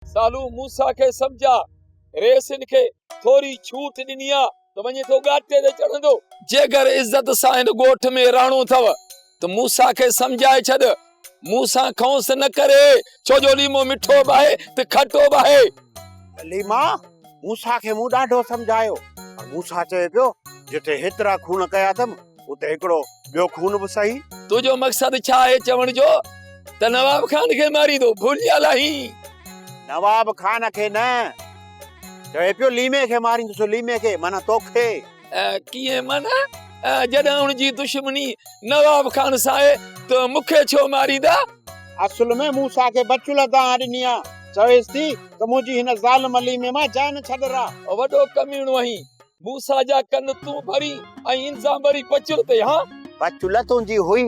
सालू मूसा के समझा रेसिन के थोड़ी छूट ॾिनी आ तो वञे तो गाटे ते चढ़ंदो। जेकर इज्जत सां इन ॻोठ में रहणो थव तो मूसा के समझाए छॾ। मूसा खौंस न करे छो जो लीमो मिठो बाहे ते खटो बाहे। लीमा मूसा के मूं ॾाढो समझायो। मूसा चए पियो जिते हेतिरा खून कया अथमि उते हिकिड़ो ॿियो खून बि सही। तुझो मक़सद छा आहे चवण जो त नवाब खान खे मारींदो भुलियल आहीं। नवाब खान के न चए पियो लीमे के मारींदुसि लीमे के माना तोखे। कीअं माना जॾहिं हुनजी दुश्मनी नवाब खान सां आहे त मूंखे छो मारींदा। असुल में मूसा के बचुल दां ॾिनी आ चवेसि थी त मुंहिंजी हिन ज़ालिम लीमे मां जान छॾरा। वॾो कमीणो आहीं। मूसा जा कन तूं भरी ऐं इंसाम भरी बचुल ते। हाँ बचुल तुंहिंजी हुई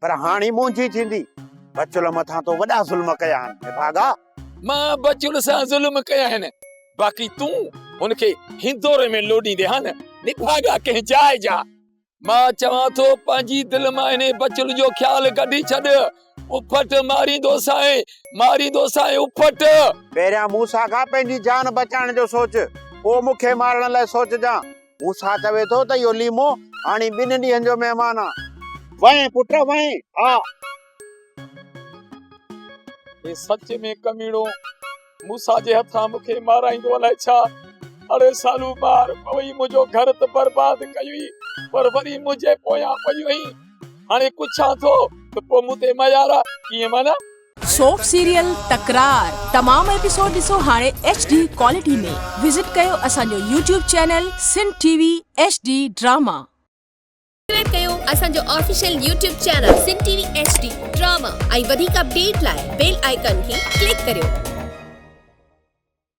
पर हाणे मुंहिंजी थींदी। बचुल मथां तो वॾा ज़ुल्म कया आहिनि भागा। मां बचुल सां ज़ुल्म कया आहिनि बाक़ी तूं हुनखे हिंदोरे में लोॾींदे हा न निभागा कंहिं जाइ जा। मां चवां थो पंहिंजी दिलि मां हिन बचुल जो ख़्यालु कढी छॾ। उफट मारींदो साए उफट। पहिरियां मूसा खां पंहिंजी जान बचाइण जो सोच पोइ मूंखे मारण लाइ सोचजां। मूसा चवे थो त इहो लीमो हाणे 2 ॾींहंनि जो महिमान आ। वएं पुट वएं। हा हे सच में कमीणो मूसा जे हथां मूंखे माराईंदो अलाए छा। अरे सालू बार वई मुंहिंजो घर त बर्बाद कई पर वरी मुंहिंजे पोयां पई हाणे पुछां थो त पोइ मूं ते मयारा कीअं माना। सोप सीरियल तकरार तमाम एपिसोड ॾिसो हाणे HD क्वालिटी में। विजिट कयो असांजो YouTube channel Sindh TV HD drama. Subscribe कयो असांजो official YouTube channel Sindh TV HD drama ऐं वधीक अपडेट लाइ बेल आइकन खे क्लिक करियो।